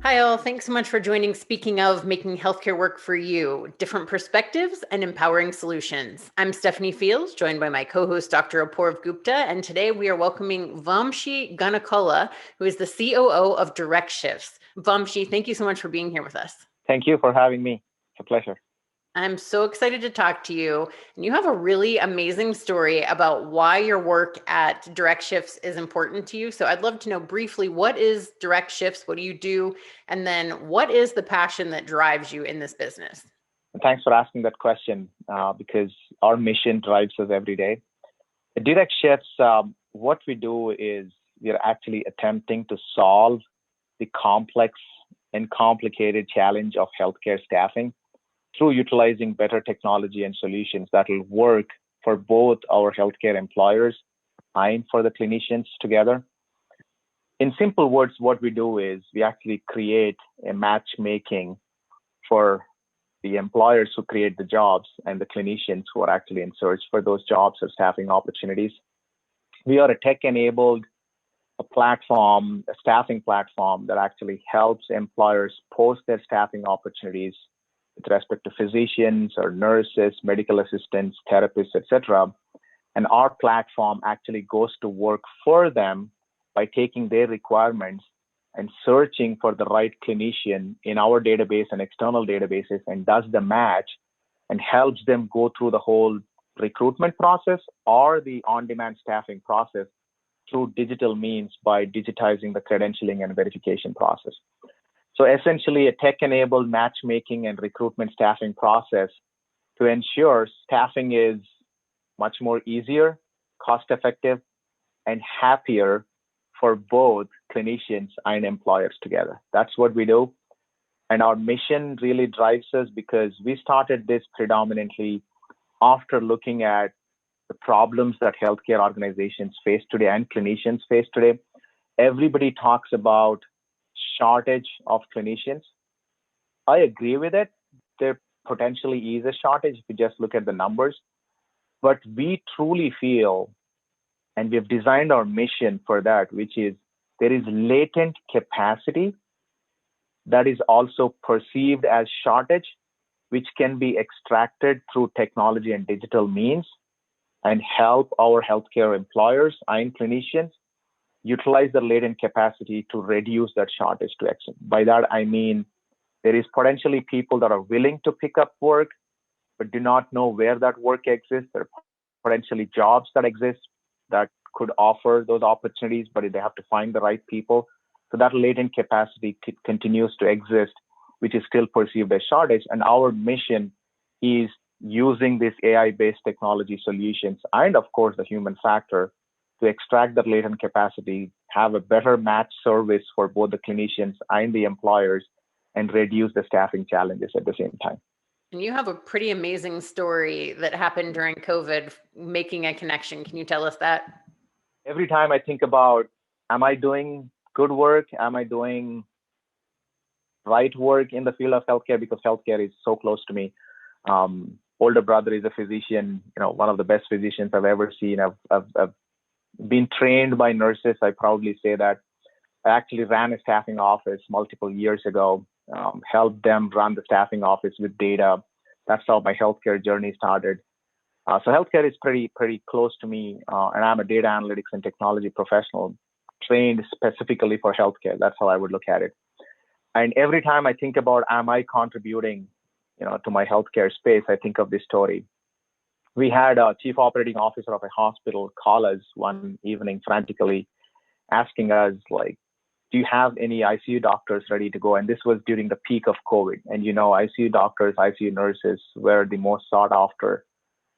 Hi, all. Thanks so much for joining. Speaking of making healthcare work for you, different perspectives and empowering solutions. I'm Stephanie Fields, joined by my co-host, Dr. Apoorv Gupta, and today we are welcoming Vamshi Gunukula, who is the COO of DirectShifts. Vamshi, thank you so much for being here with us. Thank you for having me. It's a pleasure. I'm so excited to talk to you. And you have a really amazing story about why your work at DirectShifts is important to you. So I'd love to know briefly, what is DirectShifts? What do you do? And then what is the passion that drives you in this business? Thanks for asking that question because our mission drives us every day. At DirectShifts, what we do is we're actually attempting to solve the complex and complicated challenge of healthcare staffing through utilizing better technology and solutions that will work for both our healthcare employers and for the clinicians together. In simple words, what we do is we actually create a matchmaking for the employers who create the jobs and the clinicians who are actually in search for those jobs or staffing opportunities. We are a tech-enabled platform, a staffing platform that actually helps employers post their staffing opportunities with respect to physicians or nurses, medical assistants, therapists, etc. And our platform actually goes to work for them by taking their requirements and searching for the right clinician in our database and external databases and does the match and helps them go through the whole recruitment process or the on-demand staffing process through digital means by digitizing the credentialing and verification process. So essentially a tech-enabled matchmaking and recruitment staffing process to ensure staffing is much more easier, cost-effective, and happier for both clinicians and employers together. That's what we do. And our mission really drives us because we started this predominantly after looking at the problems that healthcare organizations face today and clinicians face today. Everybody talks about shortage of clinicians. I agree with it. There potentially is a shortage if you just look at the numbers. But we truly feel, and we've designed our mission for that, which is there is latent capacity that is also perceived as shortage, which can be extracted through technology and digital means and help our healthcare employers and clinicians utilize the latent capacity to reduce that shortage to exit. By that, I mean there is potentially people that are willing to pick up work, but do not know where that work exists. There are potentially jobs that exist that could offer those opportunities, but they have to find the right people. So that latent capacity continues to exist, which is still perceived as shortage. And our mission is using these AI-based technology solutions and, of course, the human factor to extract that latent capacity, have a better match service for both the clinicians and the employers, and reduce the staffing challenges at the same time. And you have a pretty amazing story that happened during COVID, making a connection. Can you tell us that? Every time I think about, am I doing good work? Am I doing right work in the field of healthcare? Because healthcare is so close to me. Older brother is a physician, one of the best physicians I've ever seen. I've been trained by nurses. I proudly say that. I actually ran a staffing office multiple years ago, helped them run the staffing office with data. That's how my healthcare journey started. So healthcare is pretty close to me, and I'm a data analytics and technology professional trained specifically for healthcare. That's how I would look at it. And every time I think about, am I contributing, to my healthcare space, I think of this story. We had a chief operating officer of a hospital call us one evening frantically asking us, do you have any ICU doctors ready to go? And this was during the peak of COVID. And ICU doctors, ICU nurses were the most sought after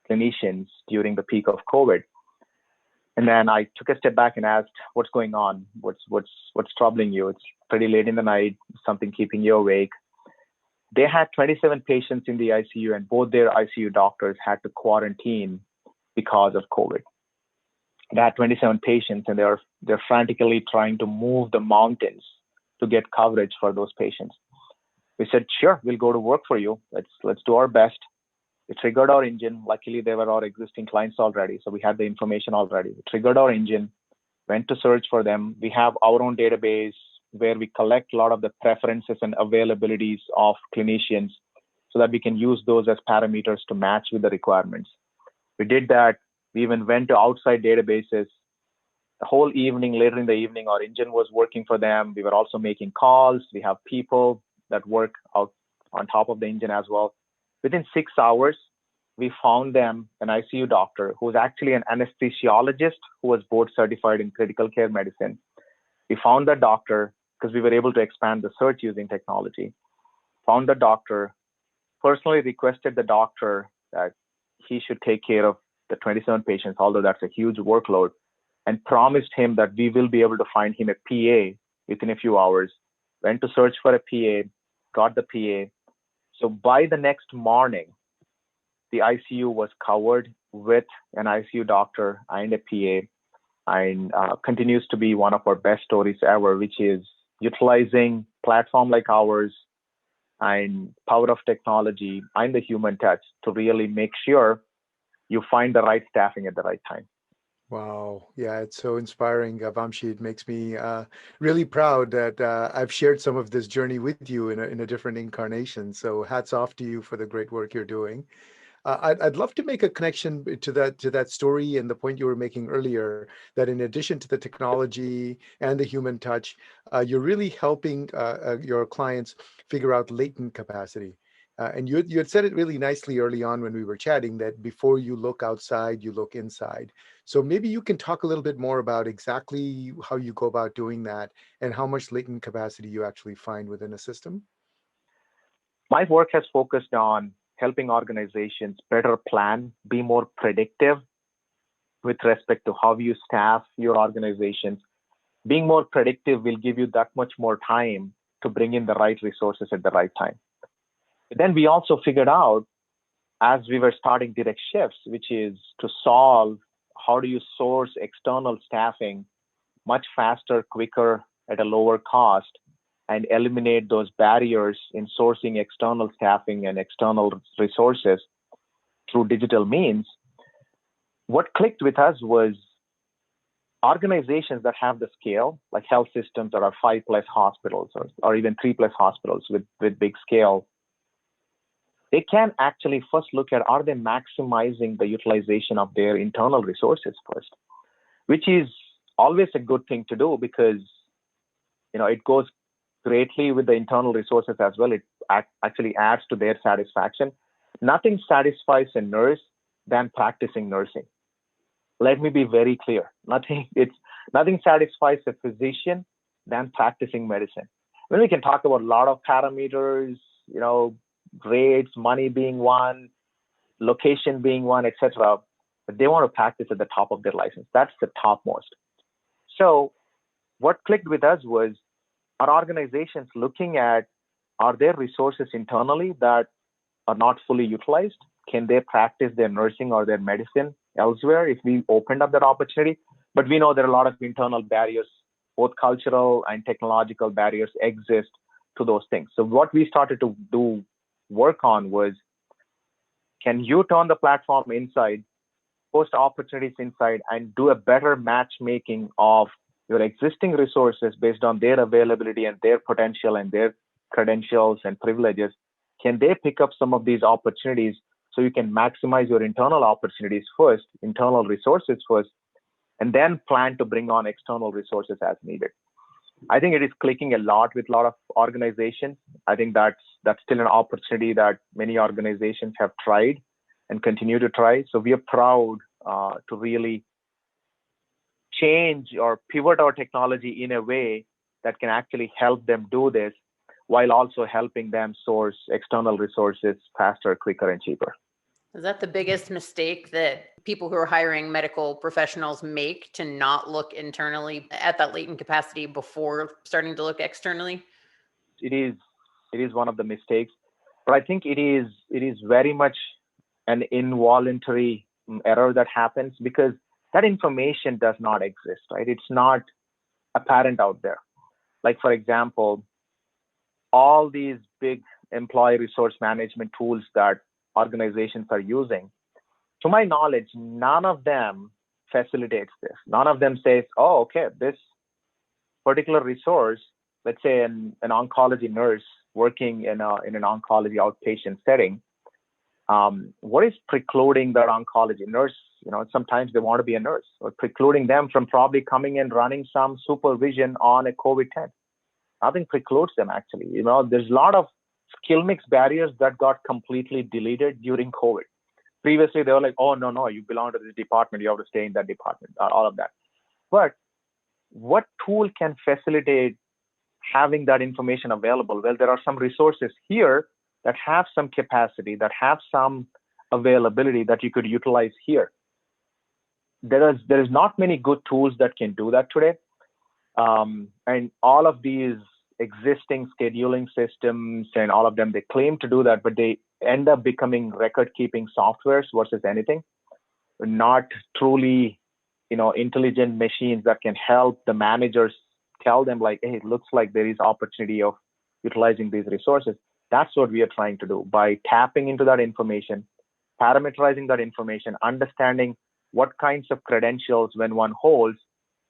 clinicians during the peak of COVID. And then I took a step back and asked, what's going on? What's troubling you? It's pretty late in the night, something keeping you awake. They had 27 patients in the ICU, and both their ICU doctors had to quarantine because of COVID. They had 27 patients, and they're frantically trying to move the mountains to get coverage for those patients. We said, sure, we'll go to work for you. Let's do our best. We triggered our engine. Luckily, they were our existing clients already, so we had the information already. We triggered our engine, went to search for them. We have our own database, where we collect a lot of the preferences and availabilities of clinicians so that we can use those as parameters to match with the requirements. We did that. We even went to outside databases. The whole evening, later in the evening, our engine was working for them. We were also making calls. We have people that work out on top of the engine as well. Within 6 hours, we found them an ICU doctor who was actually an anesthesiologist who was board certified in critical care medicine. We found the doctor because we were able to expand the search using technology. Found the doctor, personally requested the doctor that he should take care of the 27 patients, although that's a huge workload, and promised him that we will be able to find him a PA within a few hours. Went to search for a PA, got the PA. So by the next morning, the ICU was covered with an ICU doctor and a PA, and continues to be one of our best stories ever, which is utilizing platform like ours and power of technology and the human touch to really make sure you find the right staffing at the right time. Wow. Yeah, it's so inspiring, Vamshi. It makes me really proud that I've shared some of this journey with you in a different incarnation. So hats off to you for the great work you're doing. I'd love to make a connection to that story and the point you were making earlier, that in addition to the technology and the human touch, you're really helping your clients figure out latent capacity. And you had said it really nicely early on when we were chatting, that before you look outside, you look inside. So maybe you can talk a little bit more about exactly how you go about doing that and how much latent capacity you actually find within a system. My work has focused on helping organizations better plan, be more predictive with respect to how you staff your organizations. Being more predictive will give you that much more time to bring in the right resources at the right time. Then we also figured out, as we were starting DirectShifts, which is to solve how do you source external staffing much faster, quicker, at a lower cost, and eliminate those barriers in sourcing external staffing and external resources through digital means. What clicked with us was organizations that have the scale, like health systems that are 5+ hospitals or even 3+ hospitals with big scale. They can actually first look at, are they maximizing the utilization of their internal resources first, which is always a good thing to do because, it goes greatly with the internal resources as well. It actually adds to their satisfaction. Nothing satisfies a nurse than practicing nursing. Let me be very clear. Nothing satisfies a physician than practicing medicine. Then we can talk about a lot of parameters, grades, money being one, location being one, etc. But they want to practice at the top of their license. That's the topmost. So what clicked with us was, are organizations looking at, are there resources internally that are not fully utilized? Can they practice their nursing or their medicine elsewhere if we opened up that opportunity? But we know there are a lot of internal barriers, both cultural and technological barriers exist to those things. So what we started to do work on was, can you turn the platform inside, post opportunities inside, and do a better matchmaking of your existing resources based on their availability and their potential and their credentials and privileges? Can they pick up some of these opportunities so you can maximize your internal opportunities first, internal resources first, and then plan to bring on external resources as needed? I think it is clicking a lot with a lot of organizations. I think that's still an opportunity that many organizations have tried and continue to try. So we are proud to really change or pivot our technology in a way that can actually help them do this while also helping them source external resources faster, quicker, and cheaper. Is that the biggest mistake that people who are hiring medical professionals make, to not look internally at that latent capacity before starting to look externally? It is one of the mistakes, but I think it is very much an involuntary error that happens because that information does not exist, right? It's not apparent out there. Like, for example, all these big employee resource management tools that organizations are using, to my knowledge, none of them facilitates this. None of them says, oh, okay, this particular resource let's say an oncology nurse working in an oncology outpatient setting, what is precluding that oncology nurse? Sometimes they want to be a nurse, or precluding them from probably coming and running some supervision on a COVID test. Nothing precludes them, actually. There's a lot of skill mix barriers that got completely deleted during COVID. Previously, they were like, oh, no, you belong to this department. You have to stay in that department, all of that. But what tool can facilitate having that information available? Well, there are some resources here that have some capacity, that have some availability that you could utilize here. There is not many good tools that can do that today. And all of these existing scheduling systems and all of them, they claim to do that, but they end up becoming record-keeping softwares versus anything, not truly, intelligent machines that can help the managers tell them like, hey, it looks like there is opportunity of utilizing these resources. That's what we are trying to do by tapping into that information, parameterizing that information, understanding what kinds of credentials when one holds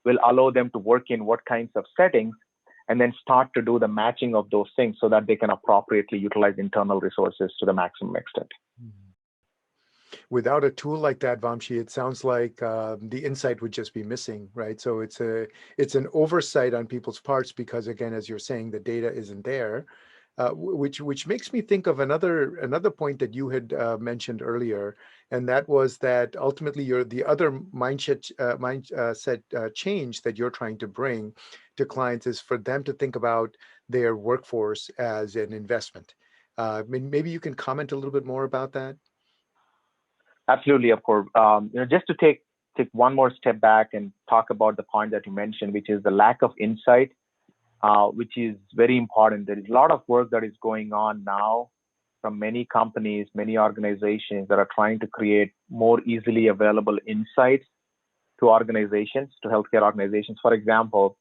will allow them to work in what kinds of settings, and then start to do the matching of those things so that they can appropriately utilize internal resources to the maximum extent. Without a tool like that, Vamshi, it sounds like the insight would just be missing, right? So it's an oversight on people's parts because, again, as you're saying, the data isn't there, which makes me think of another point that you had mentioned earlier, and that was that ultimately the other mindset change that you're trying to bring to clients is for them to think about their workforce as an investment. Maybe you can comment a little bit more about that. Absolutely, of course. Just to take one more step back and talk about the point that you mentioned, which is the lack of insight, which is very important. There is a lot of work that is going on now from many companies, many organizations that are trying to create more easily available insights to organizations, to healthcare organizations. For example,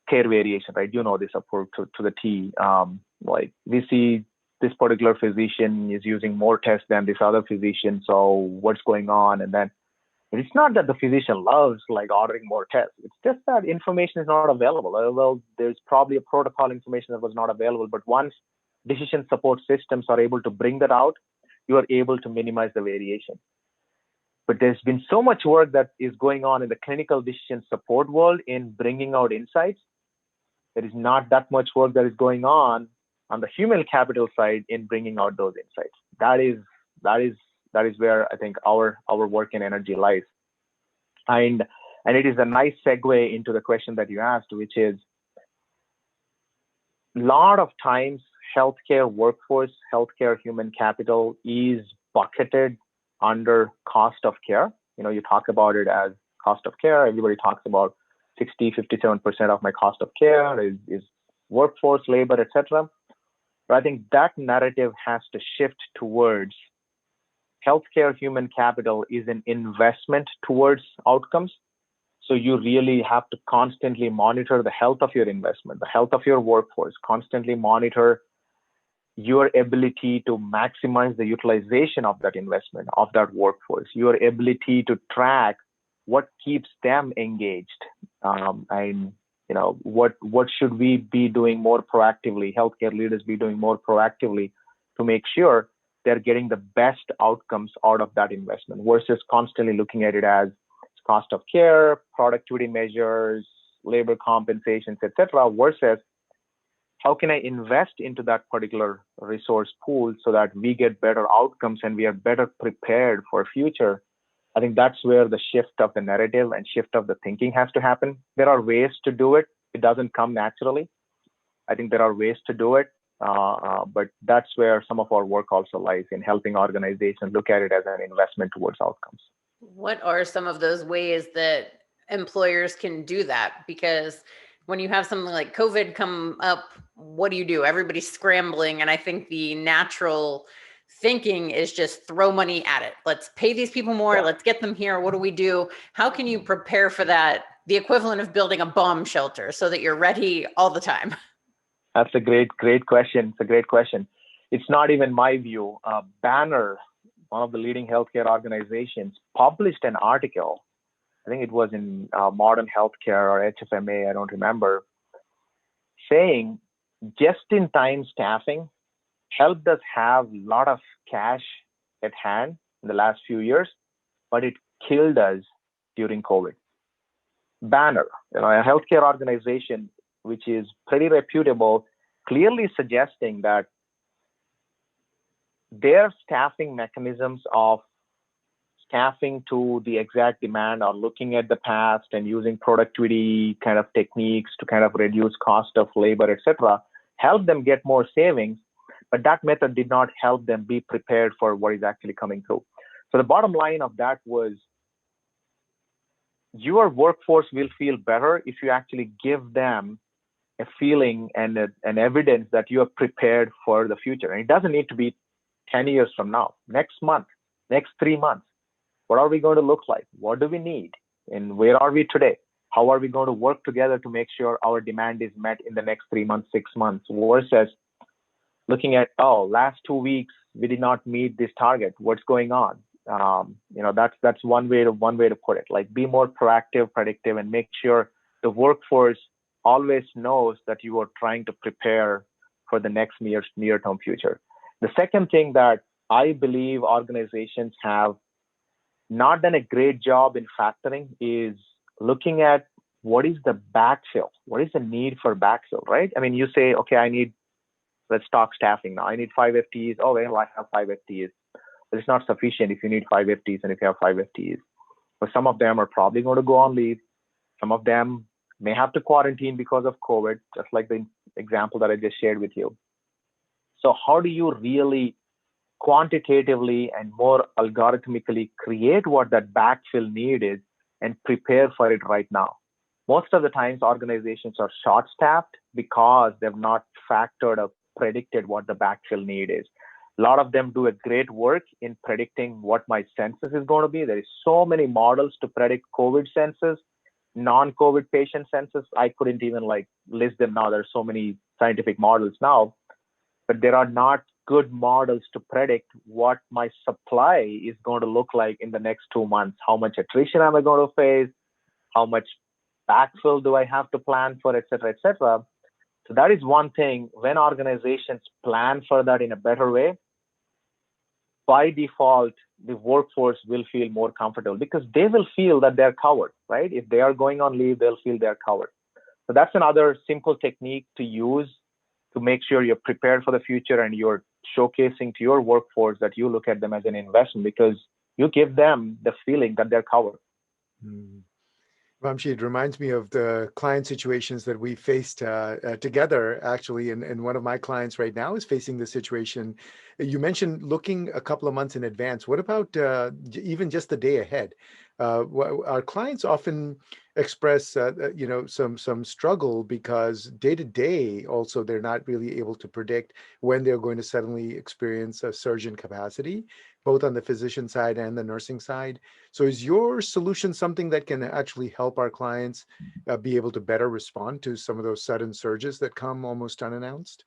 care variation, right? You know this, of course, to the T. Like we see this particular physician is using more tests than this other physician. So what's going on? And then it's not that the physician loves like ordering more tests. It's just that information is not available. Well, there's probably a protocol information that was not available. But once decision support systems are able to bring that out, you are able to minimize the variation. But there's been so much work that is going on in the clinical decision support world in bringing out insights. There is not that much work that is going on the human capital side in bringing out those insights. That is where I think our work and energy lies. And it is a nice segue into the question that you asked, which is a lot of times healthcare workforce, healthcare human capital is bucketed under cost of care. You talk about it as cost of care. Everybody talks about 57% of my cost of care is workforce, labor, etc. But I think that narrative has to shift towards healthcare human capital is an investment towards outcomes. So you really have to constantly monitor the health of your investment, the health of your workforce, constantly monitor your ability to maximize the utilization of that investment, of that workforce, your ability to track what keeps them engaged. And what should we be doing more proactively, healthcare leaders be doing more proactively to make sure they're getting the best outcomes out of that investment versus constantly looking at it as cost of care, productivity measures, labor compensations, etc., versus how can I invest into that particular resource pool so that we get better outcomes and we are better prepared for future. I think that's where the shift of the narrative and shift of the thinking has to happen. There are ways to do it. It doesn't come naturally. I think there are ways to do it, but that's where some of our work also lies in helping organizations look at it as an investment towards outcomes. What are some of those ways that employers can do that? Because when you have something like COVID come up, what do? Everybody's scrambling. And I think the natural thinking is just throw money at it. Let's pay these people more. Yeah. Let's get them here. What do we do? How can you prepare for that? The equivalent of building a bomb shelter so that you're ready all the time. That's a great question. It's a great question. It's not even my view. Banner, one of the leading healthcare organizations, published an article. I think it was in Modern Healthcare or HFMA, I don't remember, saying just-in-time staffing helped us have a lot of cash at hand in the last few years, but it killed us during COVID. Banner, a healthcare organization which is pretty reputable, clearly suggesting that their staffing mechanisms of staffing to the exact demand or looking at the past and using productivity kind of techniques to kind of reduce cost of labor, etc., help them get more savings, but that method did not help them be prepared for what is actually coming through. So the bottom line of that was your workforce will feel better if you actually give them a feeling and an evidence that you are prepared for the future. And it doesn't need to be 10 years from now, next month, next 3 months. What are we going to look like? What do we need? And where are we today? How are we going to work together to make sure our demand is met in the next 3 months, 6 months, versus looking at, last 2 weeks, we did not meet this target. What's going on? That's one way to put it. Like, be more proactive, predictive, and make sure the workforce always knows that you are trying to prepare for the next near-term future. The second thing that I believe organizations have not done a great job in factoring is looking at what is the backfill? What is the need for backfill, right? I mean, you say, okay, let's talk staffing now. I need 5 FTEs. Oh, well, I have 5 FTEs. But it's not sufficient if you need 5 FTEs and if you have 5 FTEs. But some of them are probably going to go on leave. Some of them may have to quarantine because of COVID, just like the example that I just shared with you. So how do you really quantitatively and more algorithmically create what that backfill need is and prepare for it right now? Most of the times organizations are short-staffed because they've not factored or predicted what the backfill need is. A lot of them do a great work in predicting what my census is going to be. There is so many models to predict COVID census, non-COVID patient census. I couldn't even list them now. There's so many scientific models now, but there are not good models to predict what my supply is going to look like in the next 2 months. How much attrition am I going to face? How much backfill do I have to plan for, et cetera, et cetera. So that is one thing. When organizations plan for that in a better way, by default, the workforce will feel more comfortable because they will feel that they're covered, right? If they are going on leave, they'll feel they're covered. So that's another simple technique to use to make sure you're prepared for the future and you're showcasing to your workforce that you look at them as an investment because you give them the feeling that they're covered. Vamshi, it reminds me of the client situations that we faced together, actually. And one of my clients right now is facing this situation. You mentioned looking a couple of months in advance. What about even just the day ahead? Our clients often express, some struggle because day to day, also, they're not really able to predict when they're going to suddenly experience a surge in capacity, both on the physician side and the nursing side. So is your solution something that can actually help our clients be able to better respond to some of those sudden surges that come almost unannounced?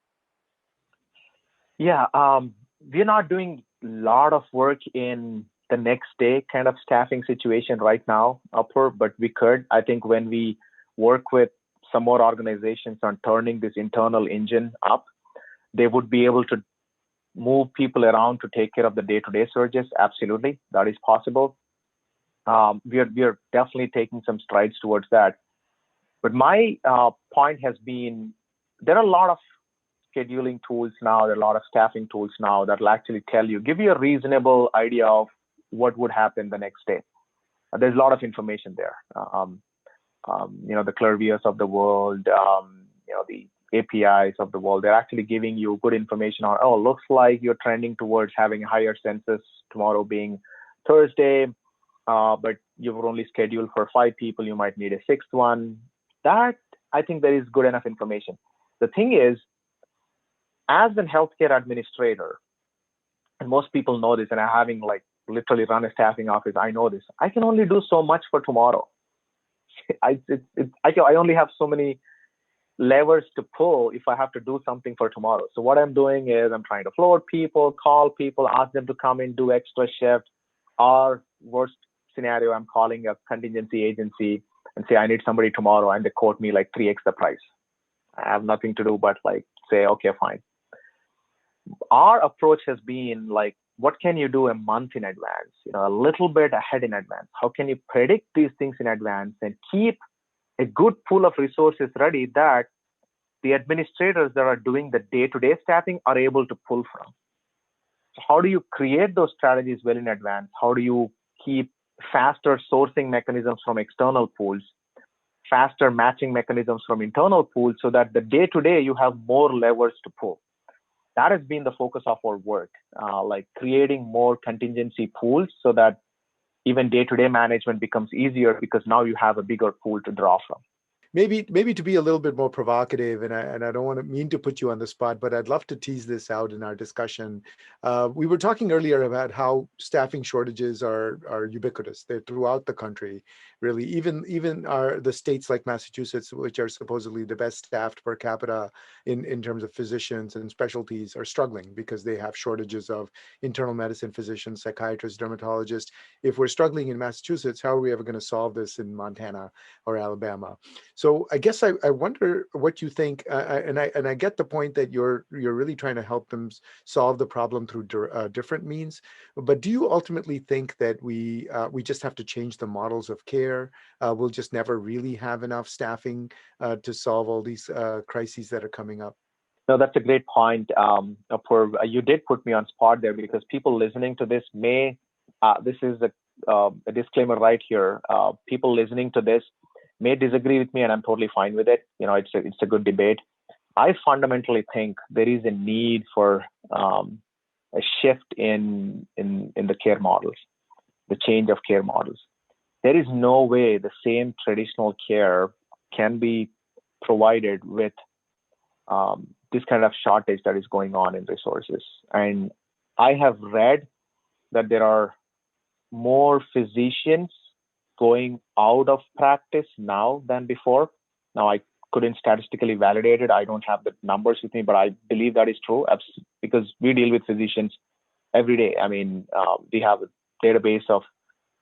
Yeah, we're not doing a lot of work in the next day kind of staffing situation right now, Apur, but we could. I think when we work with some more organizations on turning this internal engine up, they would be able to move people around to take care of the day-to-day surges. Absolutely, that is possible. We are definitely taking some strides towards that. But my point has been, there are a lot of scheduling tools now, there are a lot of staffing tools now that will actually give you a reasonable idea of what would happen the next day. There's a lot of information there. The Clervius of the world, the APIs of the world, they're actually giving you good information on, looks like you're trending towards having a higher census tomorrow being Thursday, but you were only scheduled for 5 people, you might need a 6th one. That, I think there is good enough information. The thing is, as a healthcare administrator, and most people know this, and I having literally run a staffing office, I know this, I can only do so much for tomorrow. I only have so many levers to pull if I have to do something for tomorrow. So what I'm doing is I'm trying to float people, call people, ask them to come in, do extra shift, or worst scenario, I'm calling a contingency agency and say, I need somebody tomorrow, and they quote me 3x the price. I have nothing to do but like say, okay, fine. Our approach has been like, what can you do a month in advance, a little bit ahead in advance? How can you predict these things in advance and keep a good pool of resources ready that the administrators that are doing the day-to-day staffing are able to pull from? So how do you create those strategies well in advance? How do you keep faster sourcing mechanisms from external pools, faster matching mechanisms from internal pools, so that the day-to-day you have more levers to pull? That has been the focus of our work, like creating more contingency pools so that even day-to-day management becomes easier because now you have a bigger pool to draw from. Maybe to be a little bit more provocative, and I don't want to mean to put you on the spot, but I'd love to tease this out in our discussion. We were talking earlier about how staffing shortages are ubiquitous. They're throughout the country, really. Even the states like Massachusetts, which are supposedly the best staffed per capita in terms of physicians and specialties, are struggling because they have shortages of internal medicine physicians, psychiatrists, dermatologists. If we're struggling in Massachusetts, how are we ever going to solve this in Montana or Alabama? So I guess I wonder what you think, and I get the point that you're really trying to help them solve the problem through different means. But do you ultimately think that we just have to change the models of care? We'll just never really have enough staffing to solve all these crises that are coming up? No, that's a great point. Apoorv, you did put me on spot there because people listening to this may, this is a disclaimer right here. People listening to this may disagree with me, and I'm totally fine with it. It's a good debate. I fundamentally think there is a need for a shift in the care models, the change of care models. There is no way the same traditional care can be provided with this kind of shortage that is going on in resources. And I have read that there are more physicians going out of practice now than before. Now, I couldn't statistically validate it. I don't have the numbers with me, but I believe that is true because we deal with physicians every day. I mean, we have a database of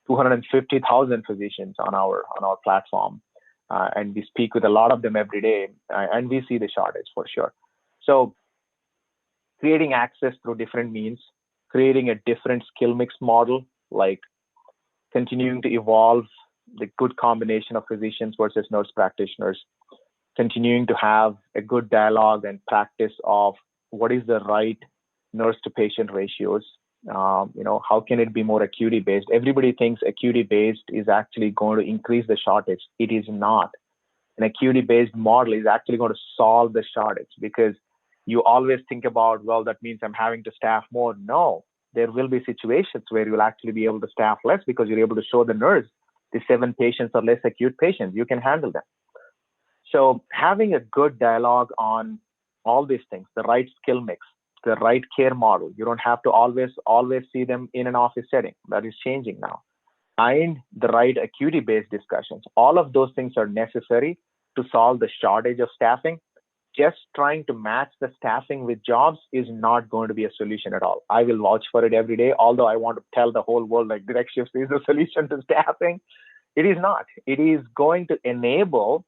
250,000 physicians on our platform, and we speak with a lot of them every day, and we see the shortage for sure. So creating access through different means, creating a different skill mix model, like continuing to evolve the good combination of physicians versus nurse practitioners, continuing to have a good dialogue and practice of what is the right nurse to patient ratios. How can it be more acuity based? Everybody thinks acuity based is actually going to increase the shortage. It is not. An acuity based model is actually going to solve the shortage, because you always think about, well, that means I'm having to staff more. No, there will be situations where you'll actually be able to staff less because you're able to show the nurse the 7 patients are less acute patients. You can handle them. So having a good dialogue on all these things, the right skill mix, the right care model. You don't have to always see them in an office setting. That is changing now. And the right acuity-based discussions. All of those things are necessary to solve the shortage of staffing. Just trying to match the staffing with jobs is not going to be a solution at all. I will vouch for it every day, although I want to tell the whole world like DirectShifts is a solution to staffing. It is not. It is going to enable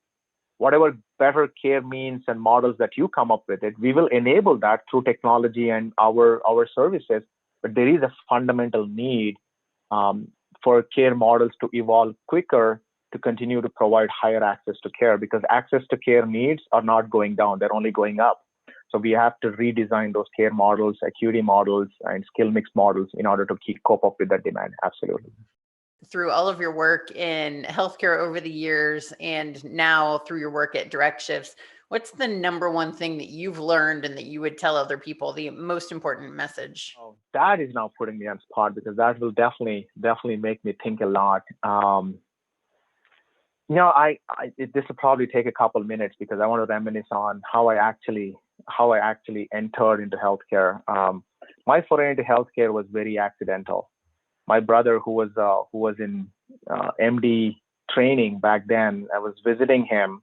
whatever better care means and models that you come up with it. We will enable that through technology and our services. But there is a fundamental need for care models to evolve quicker to continue to provide higher access to care, because access to care needs are not going down, they're only going up. So we have to redesign those care models, acuity models, and skill mix models in order to cope up with that demand. Absolutely. Through all of your work in healthcare over the years, and now through your work at DirectShifts, what's the number one thing that you've learned and that you would tell other people, the most important message? Oh, that is now putting me on spot, because that will definitely make me think a lot. This will probably take a couple of minutes because I want to reminisce on how I actually entered into healthcare. My foray into healthcare was very accidental. My brother, who was in MD training back then, I was visiting him.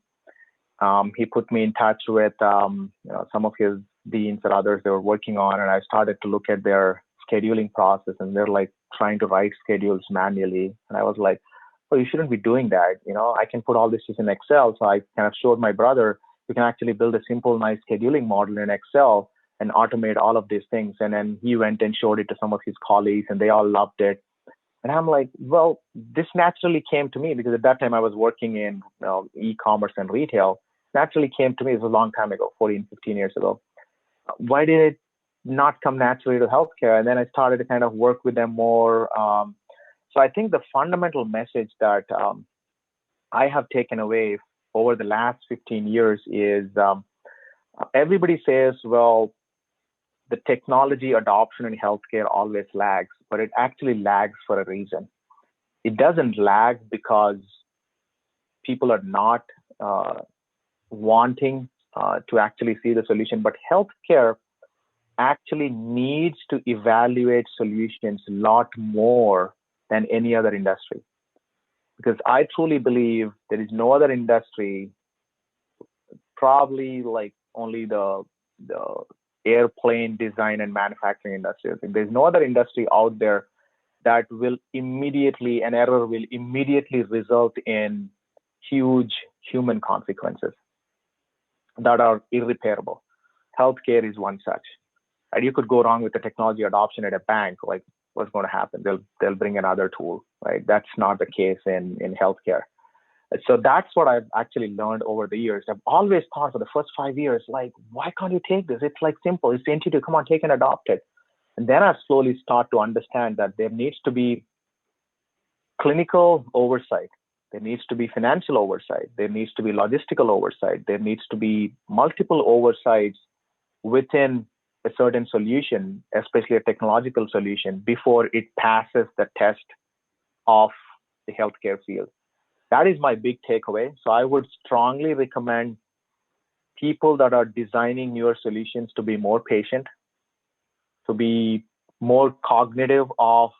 He put me in touch with some of his deans or others they were working on, and I started to look at their scheduling process, and they're like trying to write schedules manually, and I was like, "Oh, you shouldn't be doing that. I can put all this in Excel." So I kind of showed my brother. We can actually build a simple, nice scheduling model in Excel and automate all of these things. And then he went and showed it to some of his colleagues, and they all loved it. And I'm like, well, this naturally came to me because at that time I was working in e-commerce and retail. Naturally came to me. It was a long time ago, 14, 15 years ago. Why did it not come naturally to healthcare? And then I started to kind of work with them more. So I think the fundamental message that I have taken away over the last 15 years is everybody says, well, the technology adoption in healthcare always lags, but it actually lags for a reason. It doesn't lag because people are not wanting to actually see the solution, but healthcare actually needs to evaluate solutions a lot more than any other industry. Because I truly believe there is no other industry, probably like only the airplane design and manufacturing industry. I think there's no other industry out there that will immediately, an error will immediately result in huge human consequences that are irreparable. Healthcare is one such. And you could go wrong with the technology adoption at a bank, like what's going to happen? They'll bring another tool, right? That's not the case in healthcare. So that's what I've actually learned over the years. I've always thought for the first 5 years, like, why can't you take this? It's like simple. It's intuitive. Come on, take and adopt it. And then I've slowly started to understand that there needs to be clinical oversight. There needs to be financial oversight. There needs to be logistical oversight. There needs to be multiple oversights within a certain solution, especially a technological solution, before it passes the test of the healthcare field. That is my big takeaway. So I would strongly recommend people that are designing newer solutions to be more patient, to be more cognitive of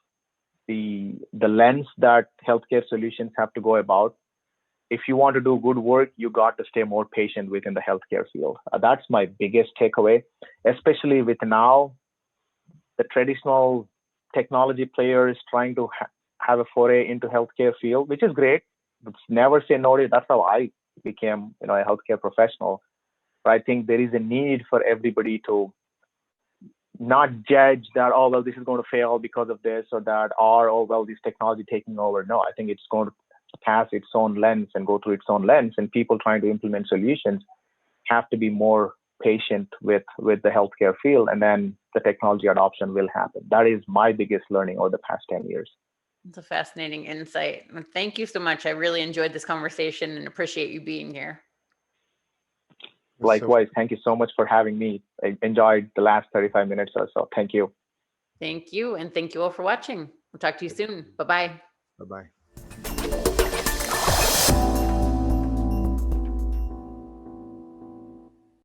the lens that healthcare solutions have to go about. If you want to do good work, you got to stay more patient within the healthcare field. That's my biggest takeaway, especially with now the traditional technology players trying to have a foray into healthcare field, which is great. But never say no to it. That's how I became, a healthcare professional. But I think there is a need for everybody to not judge that, oh, well, this is going to fail because of this or that, or, oh, well, this technology taking over. No, I think it's going to pass its own lens and go through its own lens. And people trying to implement solutions have to be more patient with the healthcare field, and then the technology adoption will happen. That is my biggest learning over the past 10 years. It's a fascinating insight. Thank you so much. I really enjoyed this conversation and appreciate you being here. Likewise, thank you so much for having me. I enjoyed the last 35 minutes or so. Thank you. Thank you. And thank you all for watching. We'll talk to you soon. Bye-bye. Bye-bye.